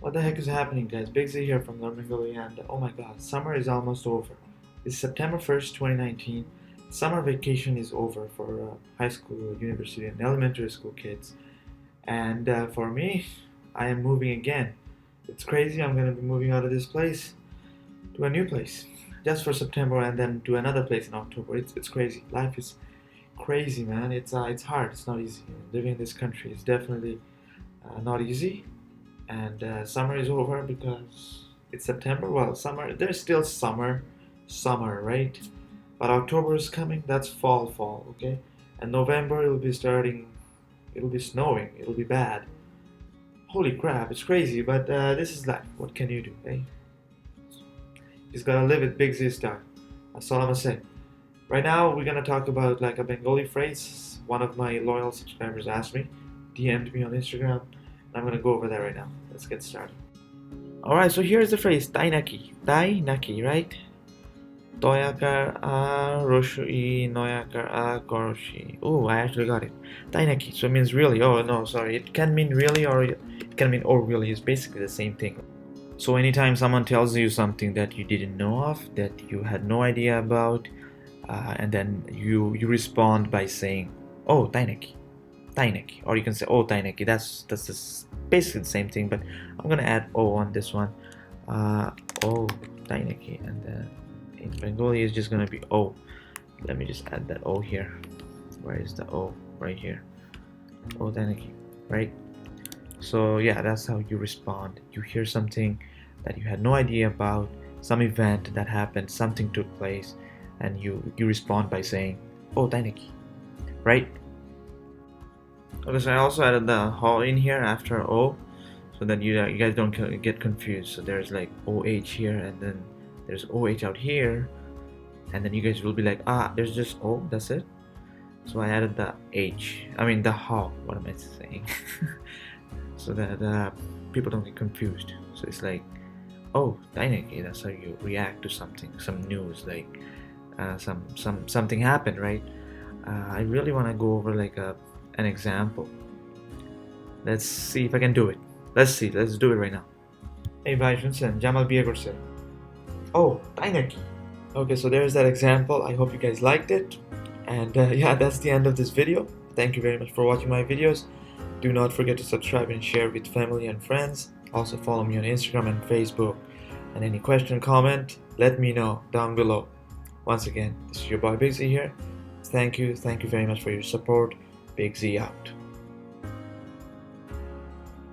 What the heck is happening, guys? Big Z here from Bengali, and oh my god, summer is almost over. It's September 1st, 2019. Summer vacation is over for high school, university, and elementary school kids. And for me, I am moving again. It's crazy, I'm gonna be moving out of this place to a new place just for September and then to another place in October. It's crazy. Life is crazy, man. It's hard, it's not easy. Living in this country is definitely not easy, and summer is over because it's September. Well, summer, there's still summer, right? But October is coming. That's fall, okay? And November it'll be starting. It'll be snowing. It'll be bad. Holy crap! It's crazy, but this is life. What can you do, eh? Just gotta live it, big Z style. That's all I'm gonna say. Right now, we're gonna talk about like a Bengali phrase. One of my loyal subscribers asked me, DM'd me on Instagram. I'm gonna go over that right now. Let's get started. Alright, so here's the phrase Tai Naki. Tai Naki, right? Toyakar a roshui noyakar a koroshi. Oh, I actually got it. Tai Naki. So it means really. Oh no, sorry. It can mean really or it can mean oh really. It's basically the same thing. So anytime someone tells you something that you didn't know of, that you had no idea about, and then you respond by saying, "Oh, Tai Naki." Tai Naki, or you can say oh Tai Naki. That's basically the same thing, but I'm gonna add O on this one. Oh Tai Naki, and then in Bengali it's just gonna be O. Let me just add that O here. Where is the O? Right here. Oh Tai Naki, right? So yeah, that's how you respond. You hear something that you had no idea about, some event that happened, something took place, and you respond by saying oh Tai Naki, right? Okay, so I also added the ho in here after O, so that you guys don't get confused. So there's like OH here, and then there's OH out here, and then you guys will be like, ah, there's just O, that's it. So I added the H, I mean the ho, what am I saying? So that people don't get confused. So it's like, oh, Tai Naki, that's how you react to something, some news, like something happened, right? I really want to go over like an example. Let's see if I can do it. Let's do it right now. Hey ভাই শুনছেন জামাল বিয়ে করছে oh তাই নাকি okay, so there's that example. I hope you guys liked it, and yeah, that's the end of this video. Thank you very much for watching my videos. Do not forget to subscribe and share with family and friends. Also follow me on Instagram and Facebook, and any question, comment, let me know down below. Once again, this is your boy Big Z here. Thank you very much for your support. Big Z out.